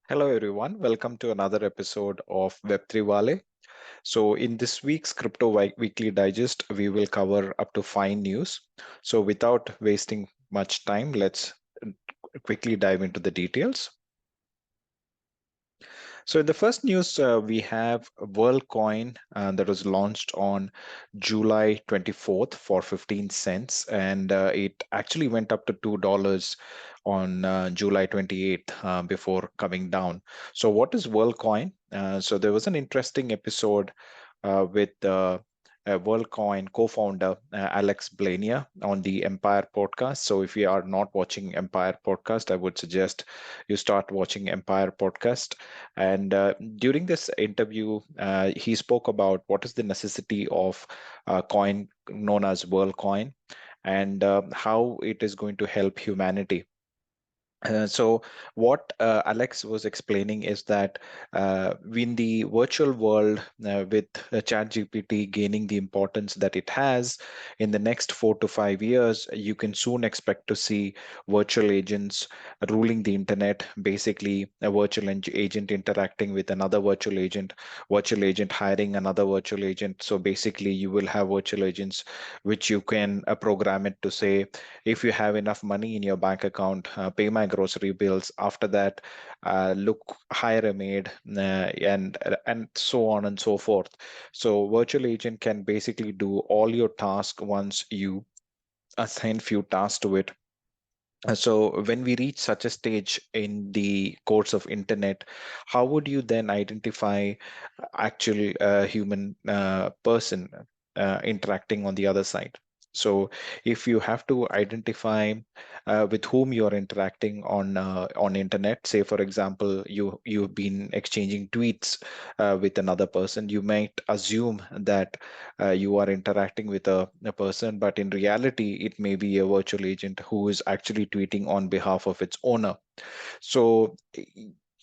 Hello everyone, welcome to another episode of Web3 Waale. So in this week's Weekly Digest, we will cover up to 5 news. So without wasting much time, let's quickly dive into the details. So in the first news, we have WorldCoin that was launched on July 24th for 15 cents, and it actually went up to $2 on July 28th before coming down. So what is WorldCoin? So there was an interesting episode with WorldCoin co-founder Alex Blania on the Empire podcast. So if you are not watching Empire podcast, I would suggest you start watching Empire podcast. And during this interview, he spoke about what is the necessity of a coin known as WorldCoin and how it is going to help humanity. So what Alex was explaining is that in the virtual world, with ChatGPT gaining the importance that it has, in the next 4 to 5 years, you can soon expect to see virtual agents ruling the internet. Basically, a agent interacting with another virtual agent hiring another virtual agent. So basically, you will have virtual agents which you can program it to say, if you have enough money in your bank account, pay my grocery bills. After that, look, hire a maid, and so on and so forth. So virtual agent can basically do all your tasks once you assign few tasks to it. So when we reach such a stage in the course of internet, how would you then identify actual human person interacting on the other side? So if you have to identify with whom you're interacting on internet, say for example, you've been exchanging tweets with another person, you might assume that you are interacting with a person, but in reality, it may be a virtual agent who is actually tweeting on behalf of its owner. So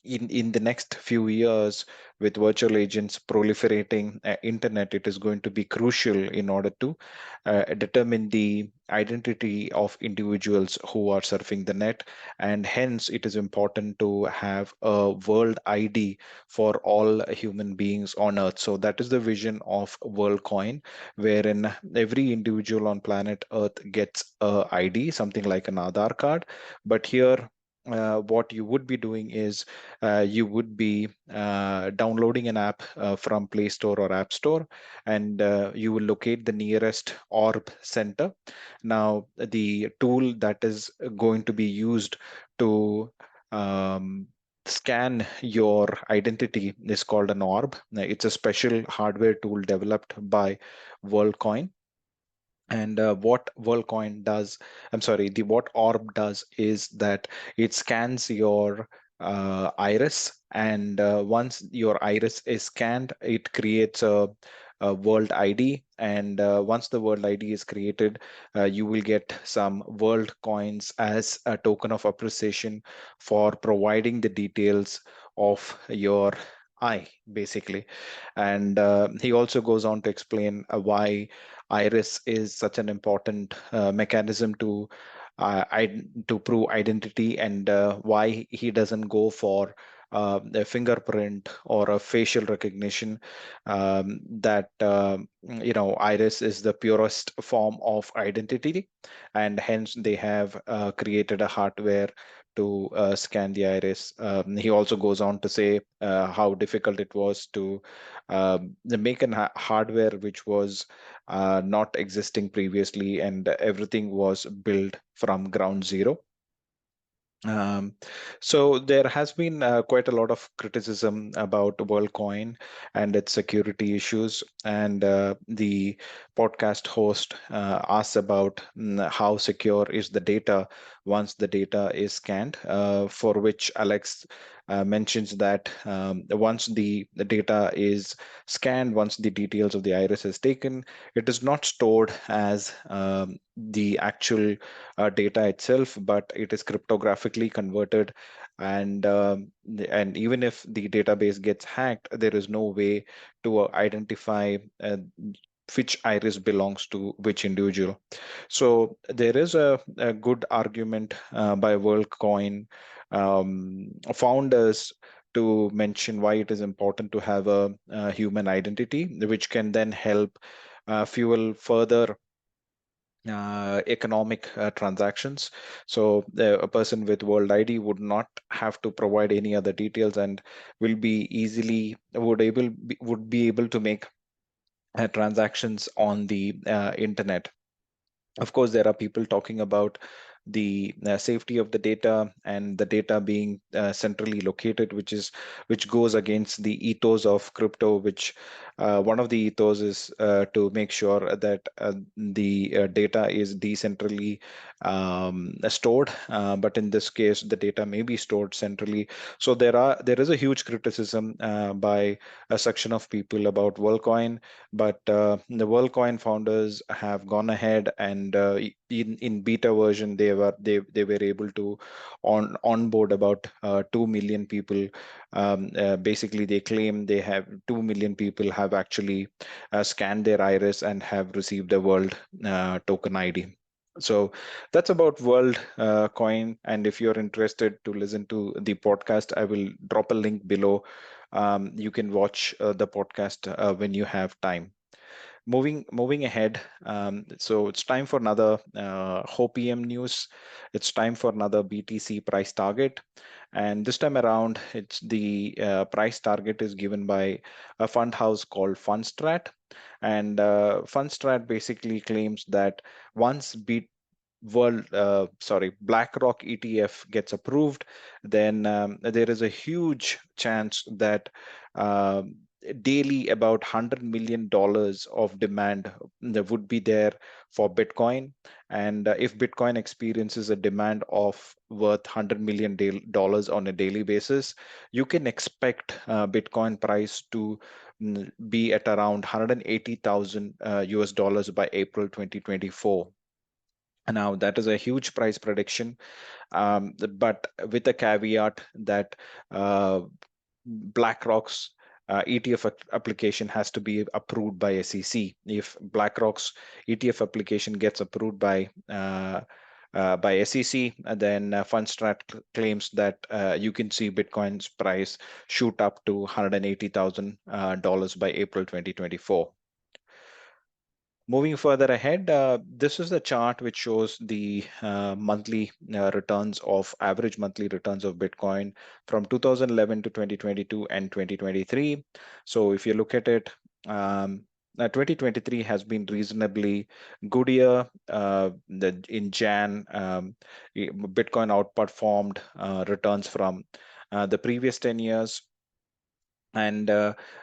in the next few years, with virtual agents proliferating internet, it is going to be crucial in order to determine the identity of individuals who are surfing the net, and hence it is important to have a world ID for all human beings on earth. So that is the vision of WorldCoin, wherein every individual on planet earth gets a ID, something like an Aadhaar card. But here, what you would be doing is you would be downloading an app from Play Store or App Store, and you will locate the nearest orb center. Now, the tool that is going to be used to scan your identity is called an orb. It's a special hardware tool developed by WorldCoin. And what WorldCoin does, I'm sorry, the what Orb does is that it scans your iris, and once your iris is scanned, it creates a world ID. And once the world ID is created, you will get some world coins as a token of appreciation for providing the details of your eye, basically. And he also goes on to explain why iris is such an important mechanism to prove identity, and why he doesn't go for a fingerprint or a facial recognition. That iris is the purest form of identity, and hence they have created a hardware to scan the iris. He also goes on to say how difficult it was to make an hardware which was not existing previously, and everything was built from ground zero. Um, so there has been quite a lot of criticism about WorldCoin and its security issues, and the podcast host asks about how secure is the data once the data is scanned, for which Alex mentions that once the data is scanned, once the details of the iris is taken, it is not stored as the actual data itself, but it is cryptographically converted. And even if the database gets hacked, there is no way to identify which iris belongs to which individual. So there is a good argument by WorldCoin founders to mention why it is important to have a human identity, which can then help fuel further economic transactions. So a person with World ID would not have to provide any other details and will be easily would be able to make transactions on the internet. Of course, there are people talking about the safety of the data and the data being centrally located, which goes against the ethos of crypto. Which one of the ethos is to make sure that the data is decentrally stored. But in this case, the data may be stored centrally. So there is a huge criticism by a section of people about WorldCoin, but the WorldCoin founders have gone ahead and in beta version they were able to onboard about 2 million people. Basically, they claim they have 2 million people have actually scanned their iris and have received a world token ID. So that's about World Coin. And if you're interested to listen to the podcast, I will drop a link below. You can watch the podcast when you have time. Moving ahead, so it's time for another HOPM news. It's time for another BTC price target, and this time around, it's the price target is given by a fund house called Fundstrat, and Fundstrat basically claims that once BlackRock ETF gets approved, then there is a huge chance that uh, daily about $100 million of demand that would be there for Bitcoin. And if Bitcoin experiences a demand of worth $100 million on a daily basis, you can expect Bitcoin price to be at around 180,000 US dollars by April 2024. Now, that is a huge price prediction, but with a caveat that BlackRock's ETF application has to be approved by SEC. If BlackRock's ETF application gets approved by SEC, then Fundstrat claims that you can see Bitcoin's price shoot up to $180,000 by April 2024. Moving further ahead, this is the chart which shows the monthly returns of average monthly returns of Bitcoin from 2011 to 2022 and 2023. So if you look at it, 2023 has been reasonably good year. In Jan, Bitcoin outperformed returns from the previous 10 years. And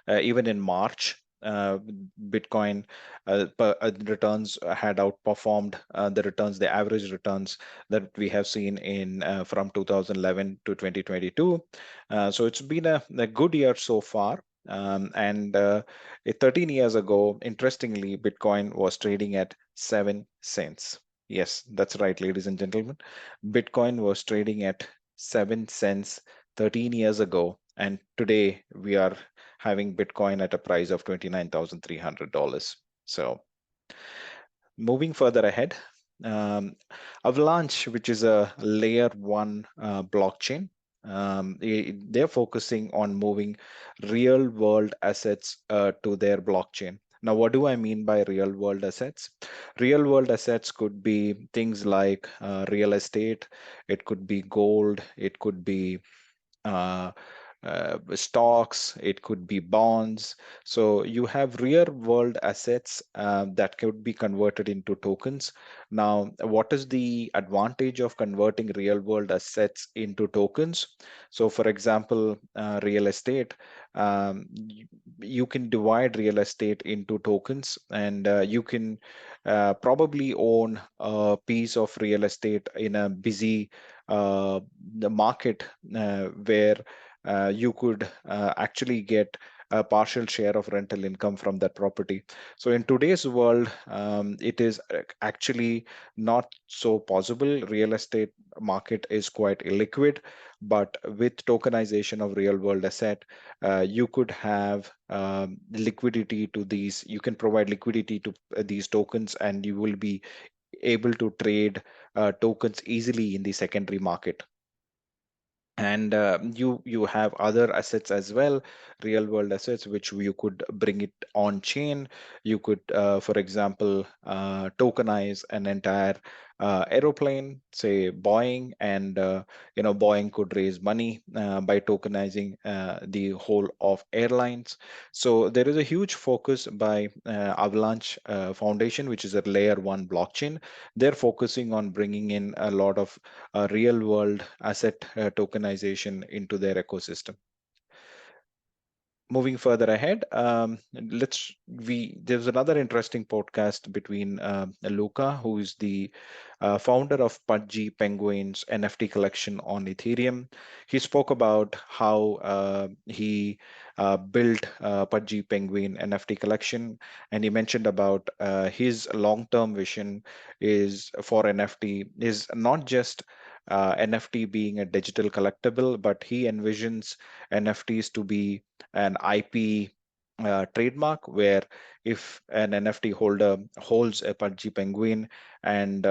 even in March, Bitcoin returns had outperformed the average returns that we have seen in from 2011 to 2022. So it's been a good year so far. And 13 years ago, interestingly, Bitcoin was trading at 7 cents. Yes, that's right, ladies and gentlemen. Bitcoin was trading at 7 cents 13 years ago, and today we are having Bitcoin at a price of $29,300. So moving further ahead, um, Avalanche, which is a layer one blockchain, they're focusing on moving real world assets to their blockchain. Now, what do I mean by real world assets? Real world assets could be things like real estate, it could be gold, it could be uh, stocks, it could be bonds. So you have real world assets that could be converted into tokens. Now, what is the advantage of converting real world assets into tokens? So, for example, real estate, you can divide real estate into tokens, and you can probably own a piece of real estate in a busy the market where you could actually get a partial share of rental income from that property. So in today's world, it is actually not so possible. Real estate market is quite illiquid, but with tokenization of real world asset, you could have liquidity to these. You can provide liquidity to these tokens, and you will be able to trade tokens easily in the secondary market. And you have other assets as well, real world assets, which you could bring it on chain. You could for example tokenize an entire aeroplane, say Boeing, and Boeing could raise money by tokenizing the whole of airlines. So there is a huge focus by Avalanche Foundation, which is a layer one blockchain. They're focusing on bringing in a lot of real world asset tokenization into their ecosystem. Moving further ahead, there's another interesting podcast between Luca, who is the founder of Pudgy Penguins NFT collection on Ethereum. He spoke about how he built Pudgy Penguin NFT collection, and he mentioned about his long-term vision is for NFT is not just NFT being a digital collectible, but he envisions NFTs to be an IP trademark, where if an NFT holder holds a Pudgy Penguin, and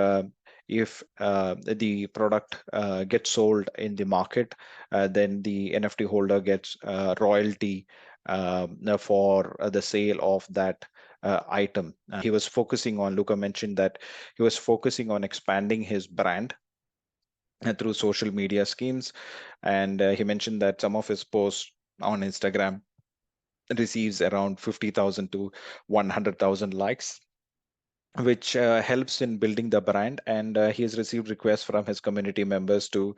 if the product gets sold in the market, then the NFT holder gets royalty for the sale of that item. He was focusing on, Luca mentioned that he was focusing on expanding his brand through social media schemes. And he mentioned that some of his posts on Instagram receives around 50,000 to 100,000 likes, which helps in building the brand. And he has received requests from his community members to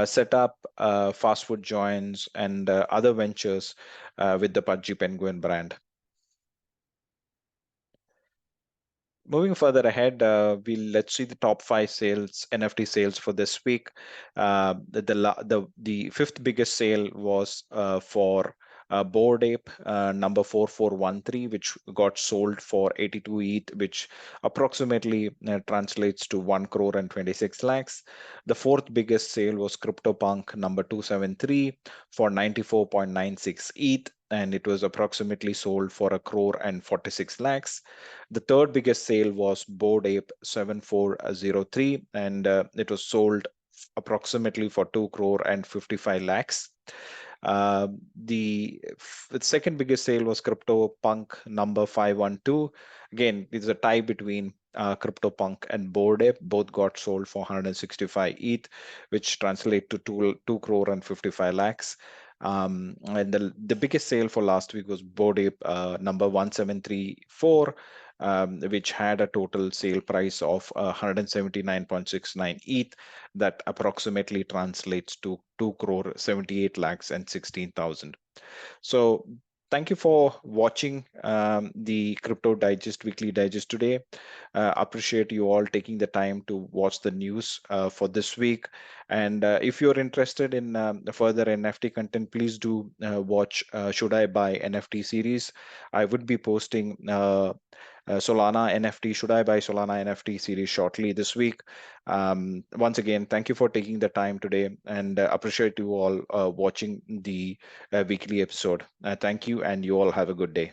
set up fast food joints and other ventures with the Pudgy Penguin brand. Moving further ahead, let's see the top five sales NFT sales for this week. The fifth biggest sale was for Bored Ape number 4413, which got sold for 82 ETH, which approximately translates to 1 crore and 26 lakhs. The fourth biggest sale was CryptoPunk number 273 for 94.96 ETH, and it was approximately sold for a crore and 46 lakhs. The third biggest sale was Bored Ape 7403, and it was sold approximately for 2 crore and 55 lakhs. The second biggest sale was CryptoPunk number 512. Again, it's a tie between CryptoPunk and Bored Ape. Both got sold for 165 ETH, which translate to 2 crore and 55 lakhs. And the biggest sale for last week was Bored Ape number 1734, which had a total sale price of 179.69 ETH. That approximately translates to 2 crore 78 lakhs and 16,000. So thank you for watching the Crypto Digest Weekly Digest today. Appreciate you all taking the time to watch the news for this week. And if you're interested in further NFT content, please do watch Should I Buy NFT series. I would be posting Solana NFT, Should I Buy Solana NFT series shortly this week. Once again, thank you for taking the time today, and appreciate you all watching the weekly episode. Thank you, and you all have a good day.